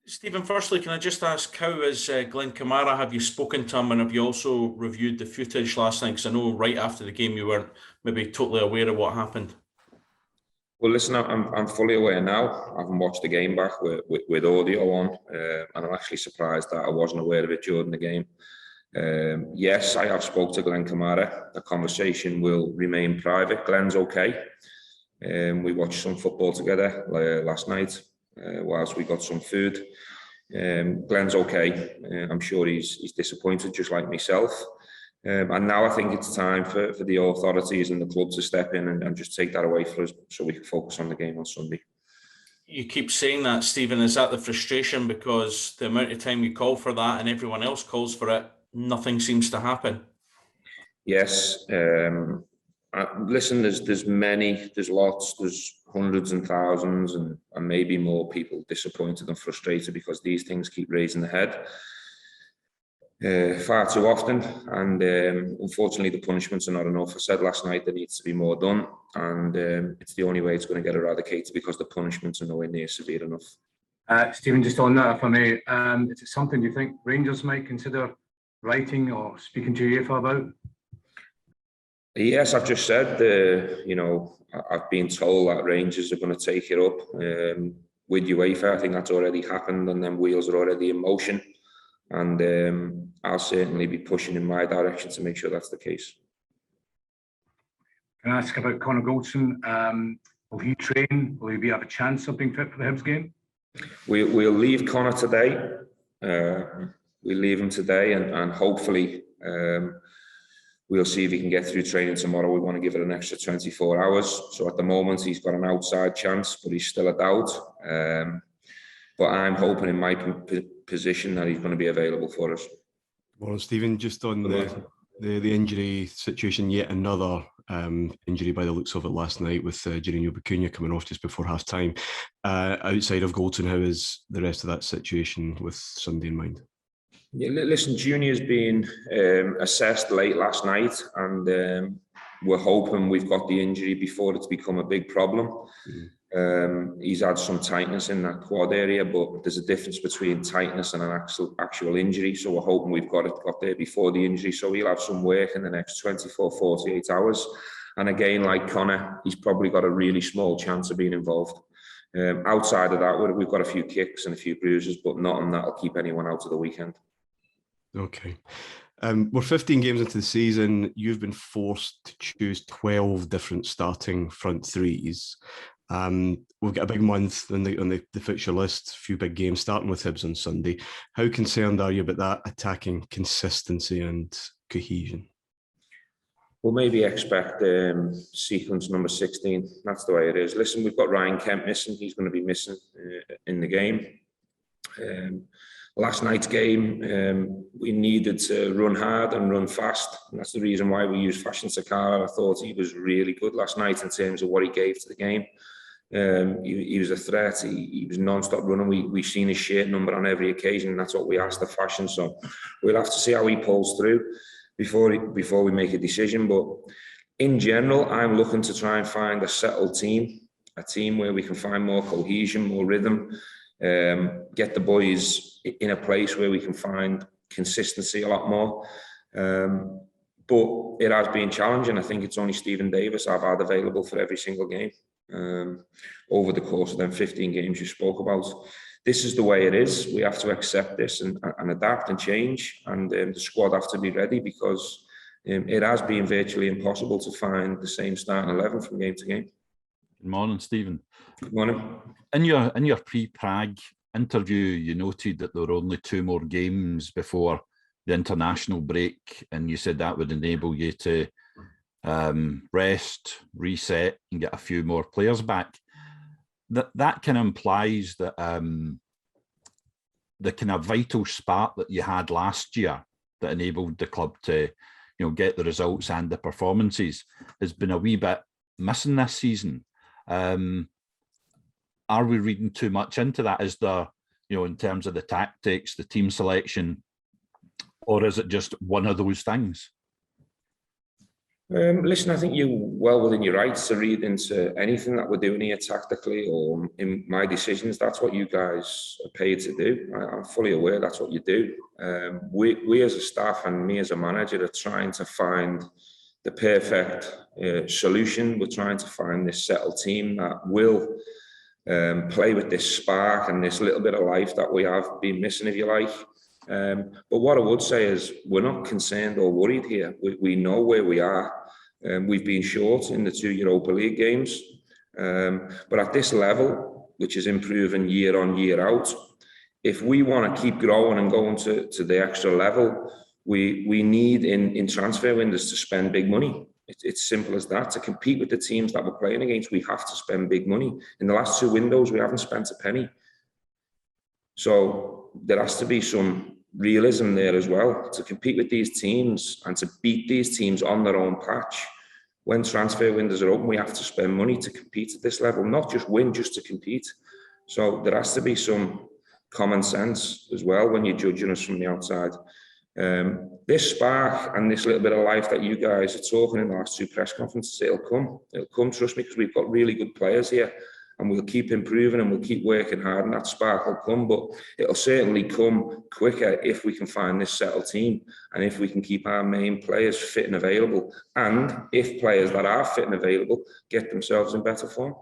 Stephen, firstly, can I just ask, how is Glen Kamara? Have you spoken to him, and have you also reviewed the footage last night? Because I know right after the game you weren't maybe totally aware of what happened. Well, listen, I'm fully aware now. I haven't watched the game back with audio on, and I'm actually surprised that I wasn't aware of it during the game. Yes, I have spoke to Glen Kamara. The conversation will remain private. Glen's okay. We watched some football together last night whilst we got some food. Glen's okay. I'm sure he's disappointed, just like myself. And now I think it's time for the authorities and the club to step in and just take that away for us so we can focus on the game on Sunday. You keep saying that, Stephen. Is that the frustration? Because the amount of time you call for that and everyone else calls for it, nothing seems to happen. Yes. Listen, there's lots, there's hundreds and thousands and maybe more people disappointed and frustrated because these things keep raising their head far too often, and unfortunately the punishments are not enough. I said last night there needs to be more done, and it's the only way it's going to get eradicated because the punishments are nowhere near severe enough. Stephen, just on that, if I may, is it something you think Rangers might consider writing or speaking to UEFA about? Yes, I've just said, I've been told that Rangers are going to take it up with UEFA. I think that's already happened, and then wheels are already in motion. And I'll certainly be pushing in my direction to make sure that's the case. Can I ask about Connor Goldson? Will he train? Will he have a chance of being fit for the Hibs game? We'll leave Connor today. We'll leave him today, and hopefully we'll see if he can get through training tomorrow. We want to give it an extra 24 hours. So at the moment, he's got an outside chance, but he's still a doubt. But I'm hoping in my position that he's going to be available for us. Well, Stephen, just on the injury situation, yet another injury by the looks of it last night with Junior Bacuna coming off just before half time. Outside of Goldson, how is the rest of that situation with Sunday in mind? Yeah, listen, Junior's been assessed late last night, and we're hoping we've got the injury before it's become a big problem. He's had some tightness in that quad area, but there's a difference between tightness and an actual injury. So we're hoping we've got there before the injury. So he'll have some work in the next 24, 48 hours. And again, like Connor, he's probably got a really small chance of being involved. Outside of that, we've got a few kicks and a few bruises, but nothing that'll keep anyone out of the weekend. Okay. We're 15 games into the season. You've been forced to choose 12 different starting front threes. We've got a big month on the fixture list, a few big games, starting with Hibs on Sunday. How concerned are you about that attacking consistency and cohesion? We'll maybe expect sequence number 16. That's the way it is. Listen, we've got Ryan Kemp missing. He's going to be missing in the game. Last night's game, we needed to run hard and run fast. And that's the reason why we used Fashion Sakara. I thought he was really good last night in terms of what he gave to the game. He was a threat. He was non-stop running. We've seen his shirt number on every occasion, and that's what we asked the Fashion. So we'll have to see how he pulls through before we make a decision. But in general, I'm looking to try and find a settled team, a team where we can find more cohesion, more rhythm, get the boys in a place where we can find consistency a lot more. But it has been challenging. I think it's only Stephen Davis I've had available for every single game over the course of them 15 games you spoke about. This is the way it is. We have to accept this and adapt and change, and the squad have to be ready, because it has been virtually impossible to find the same starting 11 from game to game. Good morning, Stephen. Good morning. In your pre-Prague interview, you noted that there were only 2 more games before the international break, and you said that would enable you to rest, reset, and get a few more players back. That kind of implies that the kind of vital spark that you had last year that enabled the club to, get the results and the performances has been a wee bit missing this season. Are we reading too much into that? Is there, in terms of the tactics, the team selection, or is it just one of those things? Listen, I think you're well within your rights to read into anything that we're doing here tactically or in my decisions. That's what you guys are paid to do. I'm fully aware that's what you do. We as a staff and me as a manager are trying to find the perfect solution. We're trying to find this settled team that will play with this spark and this little bit of life that we have been missing, if you like. But what I would say is we're not concerned or worried here. We know where we are. We've been short in the 2 Europa League games. But at this level, which is improving year on, year out, if we want to keep growing and going to the extra level, we need in transfer windows to spend big money. It's simple as that. To compete with the teams that we're playing against, we have to spend big money. In the last 2 windows, we haven't spent a penny. So there has to be some realism there as well. To compete with these teams and to beat these teams on their own patch, when transfer windows are open, we have to spend money to compete at this level, not just win, just to compete. So there has to be some common sense as well when you're judging us from the outside. This spark and this little bit of life that you guys are talking in the last 2 press conferences, it'll come, trust me, because we've got really good players here. And we'll keep improving and we'll keep working hard, and that spark will come, but it'll certainly come quicker if we can find this settled team and if we can keep our main players fit and available, and if players that are fit and available get themselves in better form.